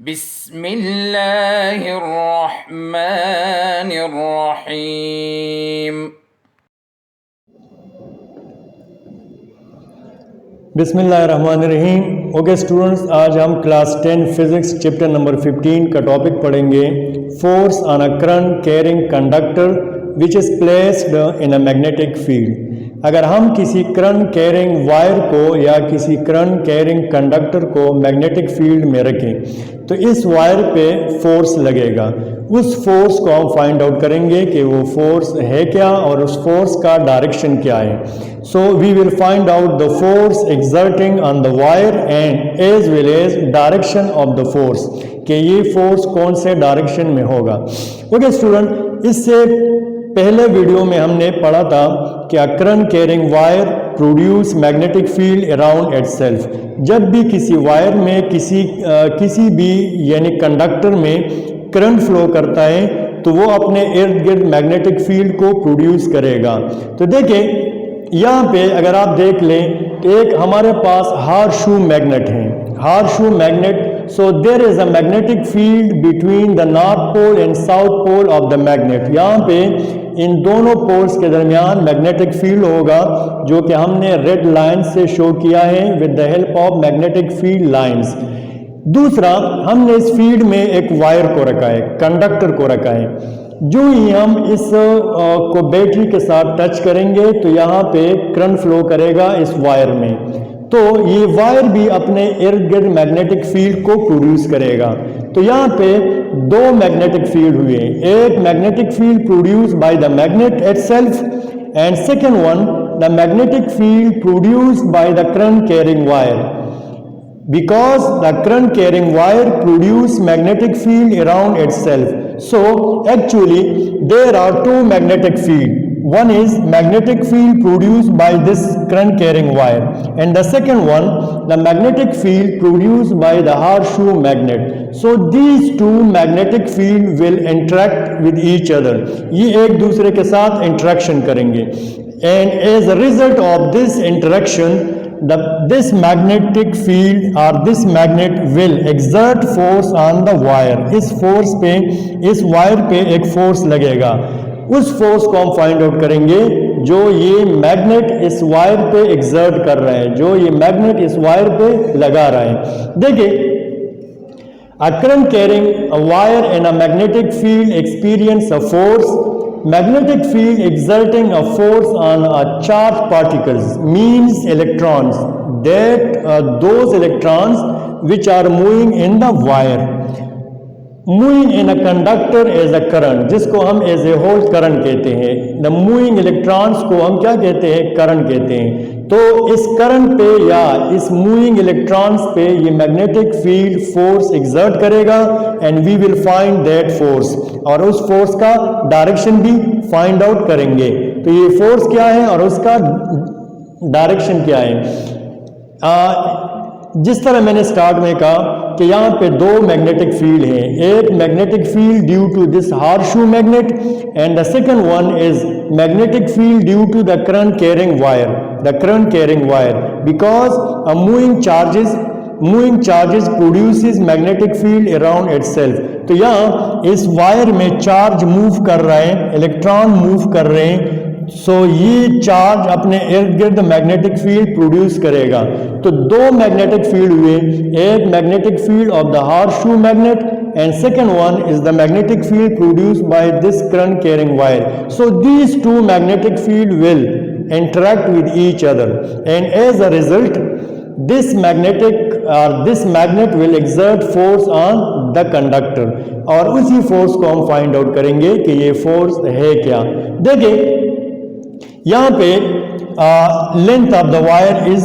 बिस्मिल्लाहिर्रहमानिर्रहीम। बिस्मिल्लाहिर्रहमानिर्रहीम। Okay students, आज हम क्लास 10 फिजिक्स चैप्टर नंबर 15 का टॉपिक पढ़ेंगे, force on a current carrying conductor which is placed in a magnetic field. अगर हम किसी करंट कैरिंग वायर को या किसी करंट कैरिंग कंडक्टर को मैग्नेटिक फील्ड में रखें तो इस वायर पे फोर्स लगेगा। उस फोर्स को हम फाइंड आउट करेंगे कि वो फोर्स है क्या और उस फोर्स का डायरेक्शन क्या है। So we will find out the force exerting on the wire and as well as direction of the force, कि ये फोर्स कौन से डायरेक्शन में होगा। ओके स्टूडेंट, इससे पहले वीडियो में हमने पढ़ा था कि a current carrying wire produce magnetic field around itself. जब भी किसी वायर में किसी भी यानी कंडक्टर में करंट फ्लो करता है तो वो अपने इर्द गिर्द मैग्नेटिक फील्ड को प्रोड्यूस करेगा। तो देखें यहाँ पे अगर आप देख लें तो एक हमारे पास हार्शू मैग्नेट है, horseshoe magnet. So there is a magnetic field between the north pole and south pole of the magnet. यहाँ पे इन दोनों पोल्स के दरमियान मैग्नेटिक फील्ड होगा, जो कि हमने रेड लाइन से शो किया है with the help of magnetic field lines. दूसरा, हमने इस फील्ड में एक वायर को रखा है, कंडक्टर को रखा है। जो ही हम इस को बैटरी के साथ टच करेंगे तो यहाँ पे करंट फ्लो करेगा इस वायर में, तो ये वायर भी अपने इर्द गिर्द मैग्नेटिक फील्ड को प्रोड्यूस करेगा। तो यहाँ पे दो मैग्नेटिक फील्ड हुए, एक magnetic field produce by the magnet itself and second one the magnetic field produced by the current carrying wire. Because the current carrying wire produce magnetic field around itself. So actually there are two magnetic field. One is magnetic field produced by this current carrying wire and the second one the magnetic field produced by the horseshoe magnet. So these two magnetic field will interact with each other. ये एक दूसरे के साथ interaction करेंगे and as a result of this interaction this magnetic field or this magnet will exert force on the wire. इस force पे, इस wire पे एक फोर्स लगेगा। उस फोर्स को हम फाइंड आउट करेंगे जो ये मैग्नेट इस वायर पे एक्सर्ट कर रहा है, जो ये मैग्नेट इस वायर पे लगा रहा है। देखिए, a current carrying a wire in a magnetic field experience a force. Magnetic field exerting a force on a charged particles means electrons, that those electrons which are moving in the wire, moving in a conductor as a current, जिसको हम as a whole current कहते हैं। the moving electrons को हम क्या कहते हैं? current कहते हैं। तो इस करंट पे या इस मूविंग इलेक्ट्रॉन्स पे ये मैग्नेटिक फील्ड फोर्स एक्सर्ट करेगा and we will find that force, और उस फोर्स का डायरेक्शन भी फाइंड आउट करेंगे। तो ये फोर्स क्या है और उसका डायरेक्शन क्या है। जिस तरह मैंने स्टार्ट में कहा कि यहाँ पे दो मैग्नेटिक फील्ड हैं, एक magnetic field due to this horseshoe magnet and the second one is magnetic field due to the current carrying wire, the current carrying wire, because a moving charges produces magnetic field around itself. तो यहाँ इस wire में charge move कर रहा है, electron move कर रहे हैं, सो ये चार्ज अपने इर्द गिर्द मैग्नेटिक फील्ड प्रोड्यूस करेगा। तो दो मैग्नेटिक फील्ड हुए, एक magnetic field of the horseshoe magnet and second one is the magnetic field produced by this current carrying wire. So these two magnetic field will interact with each other and as a result this magnet will exert force on the conductor, और उसी force को हम find out करेंगे कि ये force है क्या। देखिए यहाँ पे length of the wire is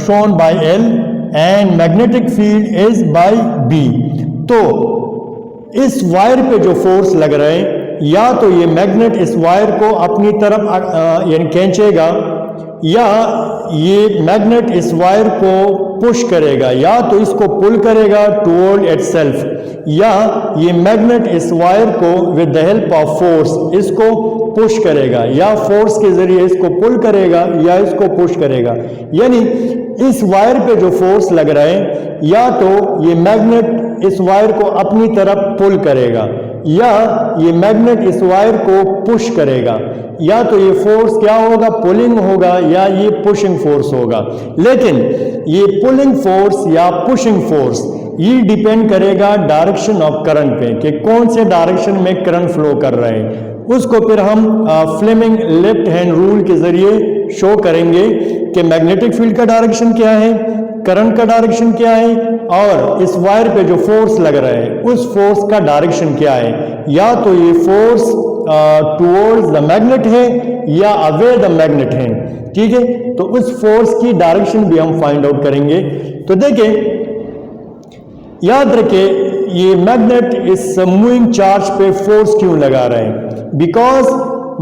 shown by L and magnetic field is by B। तो इस वायर पे जो फोर्स लग रहा है, या तो ये मैग्नेट इस वायर को अपनी तरफ यानी खींचेगा, या ये मैग्नेट इस वायर को पुश करेगा, या तो इसको पुल करेगा टुवर्ड इटसेल्फ, या ये मैग्नेट इस वायर को with the help of force इसको पुश करेगा, या फोर्स के जरिए इसको पुल करेगा या इसको पुश करेगा। यानी इस वायर पे जो फोर्स लग रहा है, या तो ये मैग्नेट इस वायर को अपनी तरफ पुल करेगा या ये मैग्नेट इस वायर को पुश करेगा। या तो ये फोर्स क्या होगा, पुलिंग होगा, या ये पुशिंग फोर्स होगा। लेकिन ये पुलिंग फोर्स या पुशिंग फोर्स ये डिपेंड करेगा डायरेक्शन ऑफ करंट पे कि कौन से डायरेक्शन में करंट फ्लो कर रहा है। उसको फिर हम फ्लेमिंग लेफ्ट हैंड रूल के जरिए शो करेंगे कि मैग्नेटिक फील्ड का डायरेक्शन क्या है, करंट का डायरेक्शन क्या है, और इस वायर पे जो फोर्स लग रहा है उस फोर्स का डायरेक्शन क्या है। या तो ये फोर्स टुवर्ड्स द मैग्नेट है या अवे द मैग्नेट है, ठीक है। तो उस फोर्स की डायरेक्शन भी हम फाइंड आउट करेंगे। तो देखिए, याद रखें, ये मैग्नेट इस मूविंग चार्ज पे फोर्स क्यों लगा रहा है? Because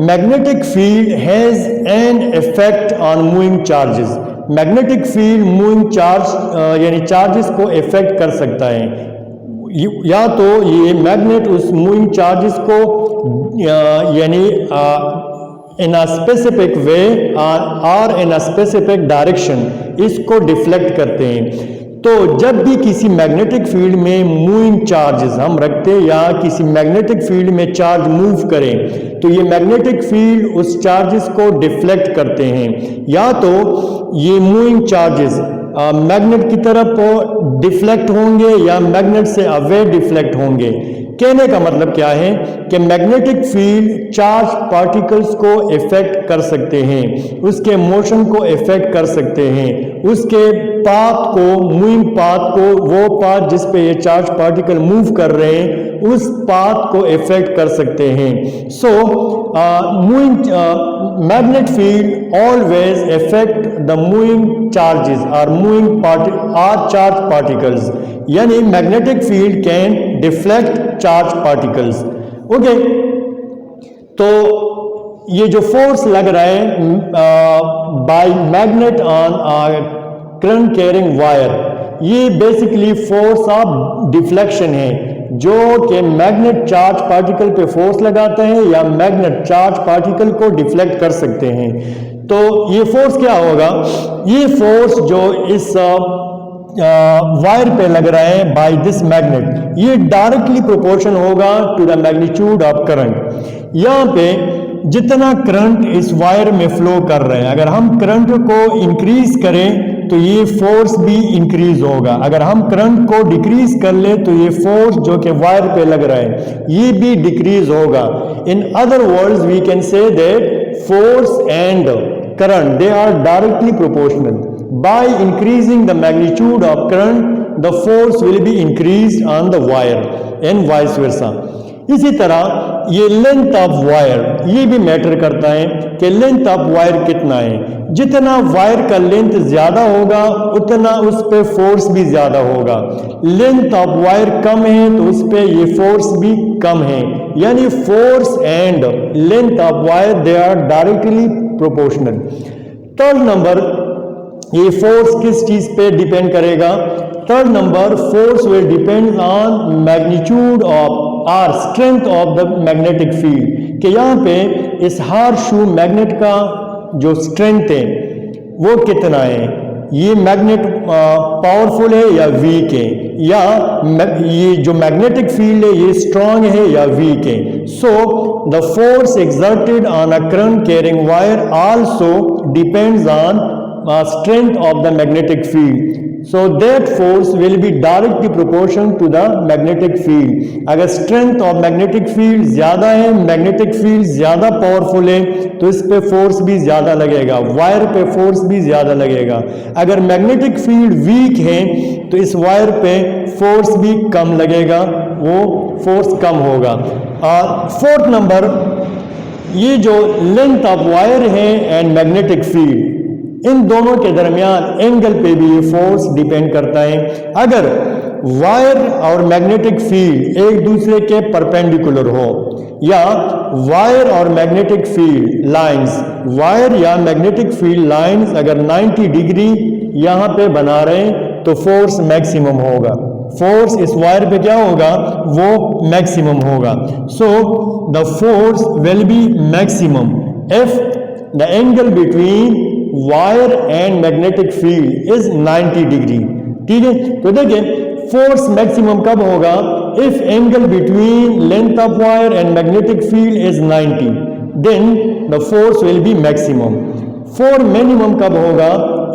magnetic field has an effect on moving charges. Magnetic field moving charge यानी चार्जेस को इफेक्ट कर सकता है। या तो ये मैग्नेट उस मूविंग चार्जेस को यानी इन अ स्पेसिफिक वे और इन अ स्पेसिफिक डायरेक्शन इसको डिफ्लेक्ट करते हैं। तो जब भी किसी मैग्नेटिक फील्ड में मूविंग चार्जेस हम रखते हैं या किसी मैग्नेटिक फील्ड में चार्ज मूव करें तो ये मैग्नेटिक फील्ड उस चार्जेस को डिफ्लेक्ट करते हैं। या तो ये मूविंग चार्जेस मैग्नेट की तरफ डिफ्लेक्ट होंगे या मैग्नेट से अवे डिफ्लेक्ट होंगे। कहने का मतलब क्या है कि मैग्नेटिक फील्ड चार्ज पार्टिकल्स को इफेक्ट कर सकते हैं, उसके मोशन को इफेक्ट कर सकते हैं, उसके पाथ को, मूविंग पाथ को, वो पाथ जिस पे ये चार्ज पार्टिकल मूव कर रहे हैं उस पाथ को इफेक्ट कर सकते हैं। So moving magnet field always effect the moving charges और मूविंग चार्ज पार्टिकल्स, यानी magnetic field can deflect charge particles. Okay, तो ये जो फोर्स लग रहा है bye magnet on current carrying wire, ये बेसिकली फोर्स ऑफ डिफ्लेक्शन है जो कि मैग्नेट चार्ज पार्टिकल पे फोर्स लगाता है या मैग्नेट चार्ज पार्टिकल को डिफ्लेक्ट कर सकते हैं। तो ये फोर्स क्या होगा? ये फोर्स जो इस वायर पे लग रहा है बाय दिस मैग्नेट, ये डायरेक्टली प्रोपोर्शन होगा to the magnitude of current. यहाँ पे जितना करंट इस वायर में फ्लो कर रहे हैं, अगर हम करंट को इंक्रीज करें तो ये फोर्स भी इंक्रीज होगा। अगर हम करंट को डिक्रीज कर ले तो ये फोर्स जो कि वायर पे लग रहा है ये भी डिक्रीज होगा। In other words we can say that force and current, they are directly proportional. By increasing the magnitude of current, the force will be increased on the wire and vice versa. इसी तरह ये length of wire ये भी matter करता है कि length of wire कितना है। जितना वायर का लेंथ ज्यादा होगा उतना उस पे फोर्स भी ज्यादा होगा। लेंथ ऑफ वायर कम है तो उस पे ये फोर्स भी कम है, यानी force and length of wire they are directly proportional. Third number, ये फोर्स किस चीज पे डिपेंड करेगा? Third number, force will depend on magnitude of और strength of the magnetic field, कि यहाँ पे इस हार शू मैग्नेट का जो स्ट्रेंथ है वो कितना है। ये मैग्नेट पावरफुल है या वीक है, या ये जो मैग्नेटिक फील्ड है ये स्ट्रांग है या वीक है। सो the force exerted on a current carrying wire also depends on strength of the magnetic field. So that force will be directly proportional to the magnetic field. अगर strength of magnetic field ज्यादा है, magnetic field ज्यादा powerful है तो इस पे force भी ज्यादा लगेगा, वायर पे फोर्स भी ज्यादा लगेगा। अगर magnetic field weak है तो इस वायर पे फोर्स भी कम लगेगा, वो फोर्स कम होगा। और फोर्थ नंबर, ये जो लेंथ ऑफ वायर है एंड मैग्नेटिक फील्ड, इन दोनों के दरमियान एंगल पे भी ये फोर्स डिपेंड करता है। अगर वायर और मैग्नेटिक फील्ड एक दूसरे के परपेंडिकुलर हो या वायर और मैग्नेटिक फील्ड लाइंस, वायर या मैग्नेटिक फील्ड लाइंस अगर 90 डिग्री यहाँ पे बना रहे हैं तो फोर्स मैक्सिमम होगा। फोर्स इस वायर पे क्या होगा? वो मैक्सिमम होगा। So the force will be maximum if the angle between wire and magnetic field is 90 degree. ठीक है, तो देखिए फोर्स मैक्सिमम कब होगा? If angle between length of wire and magnetic field is 90, then the force will be maximum. Four minimum कब होगा?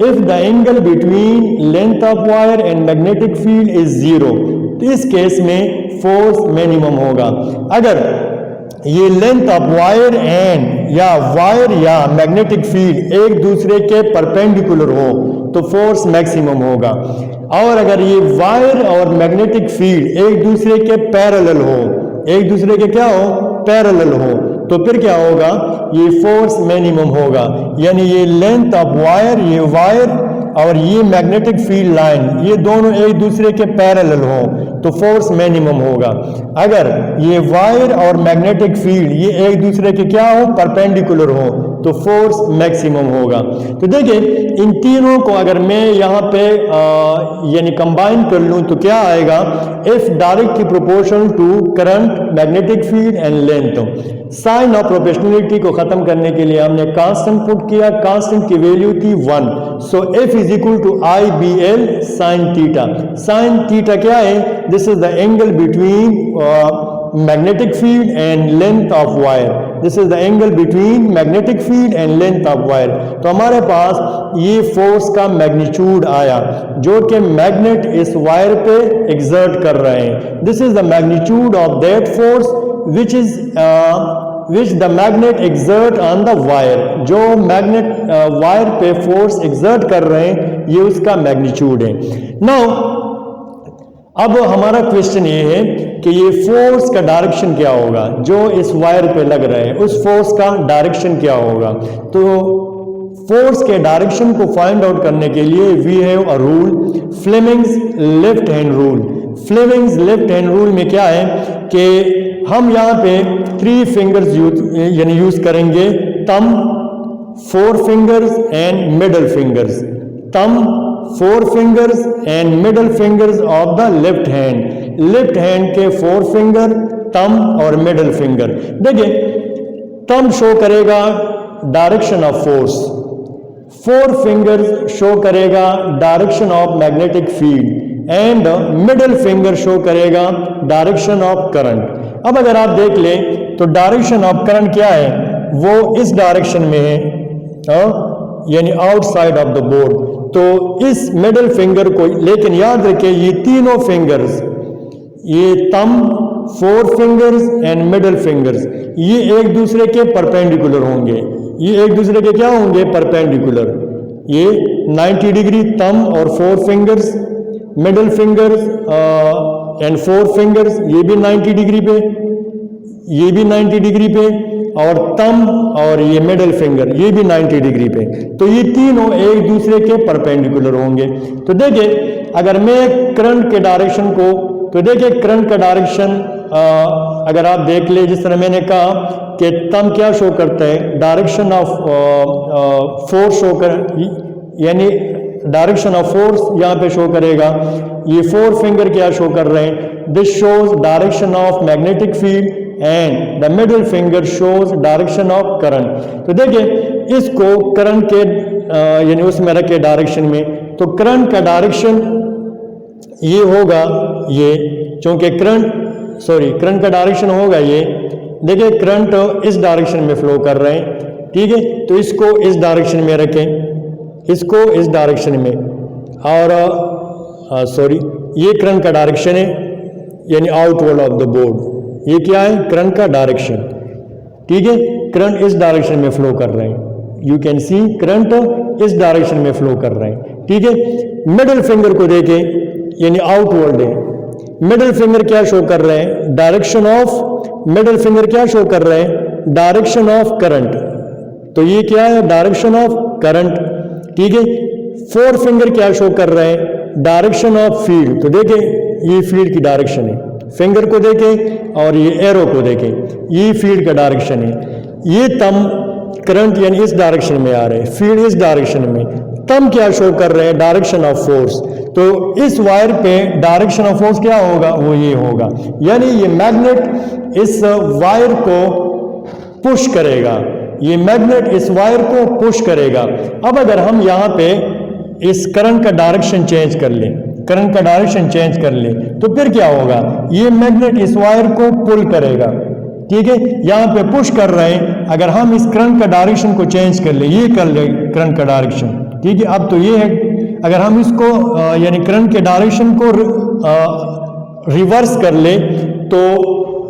If the angle between length of wire and magnetic field is 0, तो इस case में force minimum होगा। अगर ये length of wire and या magnetic field एक दूसरे के परपेंडिकुलर हो तो फोर्स मैक्सिमम होगा। और अगर ये वायर और मैग्नेटिक फील्ड एक दूसरे के पैरेलल हो, एक दूसरे के क्या हो? पैरेलल हो, तो फिर क्या होगा? ये फोर्स मिनिमम होगा। यानी ये लेंथ ऑफ वायर, ये वायर और ये मैग्नेटिक फील्ड लाइन, ये दोनों एक दूसरे के पैरेलल हो तो फोर्स मिनिमम होगा। अगर ये वायर और मैग्नेटिक फील्ड ये एक दूसरे के क्या हो? परपेंडिकुलर हो तो फोर्स मैक्सिमम होगा। तो देखिए इन तीनों को अगर मैं यहाँ पे यानी कंबाइन कर लूँ तो क्या आएगा? If directly proportional to current, magnetic field and length. Sine of proportionality को खत्म करने के लिए हमने कांस्टेंट पुट किया, कांस्टेंट की वैल्यू थी 1, so F is equal to I B L sine theta. Sine theta क्या है? This is the angle between magnetic field and length of wire. This is the angle between magnetic field and length of wire. तो हमारे पास ये force का magnitude आया जो कि magnet इस वायर पे एक्सर्ट कर रहे हैं। This is the magnitude of that force which the magnet exert on the wire. जो मैग्नेट वायर पे फोर्स एक्सर्ट कर रहे हैं ये उसका मैग्नीट्यूड है। नाउ अब हमारा क्वेश्चन ये है कि ये फोर्स का डायरेक्शन क्या होगा जो इस वायर पे लग रहा है, उस फोर्स का डायरेक्शन क्या होगा? तो फोर्स के डायरेक्शन को फाइंड आउट करने के लिए we have a rule, Fleming's left hand rule. Fleming's left hand rule में क्या है कि हम यहाँ पे 3 फिंगर्स यूज करेंगे, thumb, 4 fingers and middle fingers. Thumb, 4 fingers and middle fingers of the left hand. Left hand के 4 फिंगर, थंब और मिडल फिंगर। देखिए थंब शो करेगा direction of force, 4 fingers show करेगा direction of magnetic field and middle finger show करेगा direction of current. अब अगर आप देख लें तो डायरेक्शन ऑफ करंट क्या है? वो इस डायरेक्शन में है, यानी आउटसाइड ऑफ द बोर्ड। तो इस मिडल फिंगर को, लेकिन याद रखिए ये तीनों फिंगर्स, ये thumb, 4 fingers and middle fingers, ये एक दूसरे के परपेंडिकुलर होंगे। ये एक दूसरे के क्या होंगे? परपेंडिकुलर। ये 90 डिग्री थंब और 4 fingers, middle fingers and 4 fingers ये भी 90 डिग्री पे, ये भी 90 डिग्री पे, और थंब और ये मिडल फिंगर ये भी 90 डिग्री पे। तो ये तीनों एक दूसरे के परपेंडिकुलर होंगे। तो देखिए अगर मैं करंट के डायरेक्शन को, तो देखिए करंट का डायरेक्शन अगर आप देख ले, जिस तरह मैंने कहा कि थंब क्या शो करता है? डायरेक्शन ऑफ फोर्स शो कर, यानी डायरेक्शन ऑफ फोर्स यहाँ पे शो करेगा। ये 4 फिंगर क्या शो कर रहे हैं? This shows direction of magnetic field and the middle finger shows direction of current. तो देखिए इसको करंट के यानी उसमें रखे डायरेक्शन में, तो करंट का डायरेक्शन ये होगा, ये चूंकि करंट का डायरेक्शन होगा ये, देखिए करंट इस डायरेक्शन में फ्लो कर रहे हैं, ठीक है? तो इसको इस डायरेक्शन में रखें, इसको इस डायरेक्शन में, और ये करंट का डायरेक्शन है यानी आउटवर्ड ऑफ द बोर्ड। ये क्या है? करंट का डायरेक्शन, ठीक है? करंट इस डायरेक्शन में फ्लो कर रहे हैं, यू कैन सी करंट इस डायरेक्शन में फ्लो कर रहे हैं, ठीक है? मिडिल फिंगर को देखें यानी आउटवर्ड है। मिडिल फिंगर क्या शो कर रहे हैं? डायरेक्शन ऑफ, मिडिल फिंगर क्या शो कर रहे हैं? Direction of current. तो ये क्या है? डायरेक्शन ऑफ करंट, ठीक है? 4 फिंगर क्या शो कर रहे हैं? Direction of field. तो देखें ये फील्ड की डायरेक्शन है, फिंगर को देखें और ये एरो को देखें, ये फील्ड का डायरेक्शन है। ये थंब करंट यानी इस डायरेक्शन में आ रहे हैं, फील्ड इस डायरेक्शन में, थंब क्या शो कर रहे हैं? Direction of force. तो इस वायर पे डायरेक्शन ऑफ फोर्स क्या होगा? वो ये होगा, यानी ये मैग्नेट इस वायर को पुश करेगा, ये मैग्नेट इस वायर को पुश करेगा। अब अगर हम यहाँ पे इस करंट का डायरेक्शन चेंज कर लें, करंट का डायरेक्शन चेंज कर ले, तो फिर क्या होगा, ये मैग्नेट इस वायर को पुल करेगा, ठीक है। यहाँ पे पुश कर रहे हैं, अगर हम इस करंट का डायरेक्शन को चेंज कर ले, ये कर ले करंट का डायरेक्शन, ठीक है। अब तो ये है, अगर हम इसको यानी करंट के डायरेक्शन को रिवर्स कर ले तो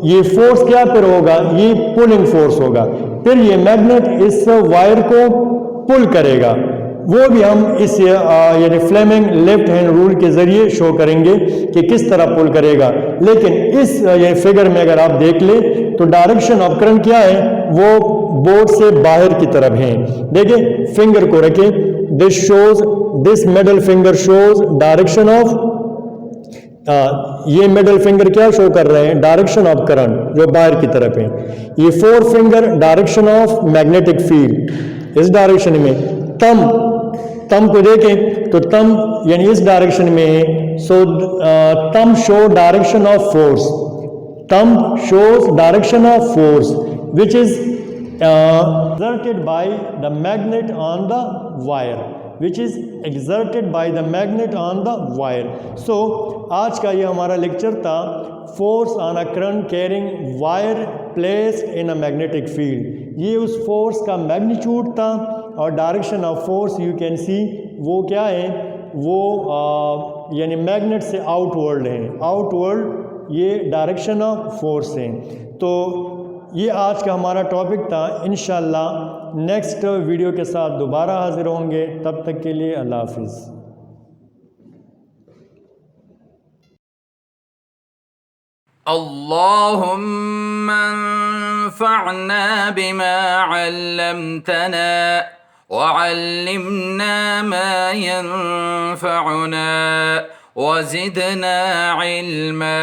ये फोर्स क्या फिर होगा, ये पुलिंग फोर्स होगा, फिर ये मैग्नेट इस वायर को पुल करेगा। वो भी हम इस यानी फ्लेमिंग लेफ्ट हैंड रूल के जरिए शो करेंगे कि किस तरह पुल करेगा। लेकिन इस ये फिगर में अगर आप देख ले तो डायरेक्शन ऑफ करंट क्या है, वो बोर्ड से बाहर की तरफ है। देखिए फिंगर को रखे, this shows, this middle finger shows direction of, ये मिडल फिंगर क्या शो कर रहे हैं, डायरेक्शन ऑफ करंट जो बाहर की तरफ है। ये four finger direction of magnetic field इस डायरेक्शन में। तम को देखें तो तम यानी इस डायरेक्शन में है, सो तम शो डायरेक्शन ऑफ फोर्स, तम shows direction of force which is exerted by the magnet on the wire, which is exerted by the magnet on the wire. So आज का ये हमारा लेक्चर था, force on a current carrying wire placed in a magnetic field. ये उस force का magnitude था और direction of force you can see वो क्या है, वो यानी मैग्नेट से आउटवर्ड है, आउटवर्ड ये डायरेक्शन ऑफ फोर्स है। तो ये आज का हमारा टॉपिक था। इंशाल्लाह नेक्स्ट वीडियो के साथ दोबारा हाजिर होंगे, तब तक के लिए अल्लाह हाफिज़। अल्लाहुम्मा अन्फ़अना बिमा अल्लमतना वअल्लिमना मा यंफ़अुना वज़िदना इल्मा।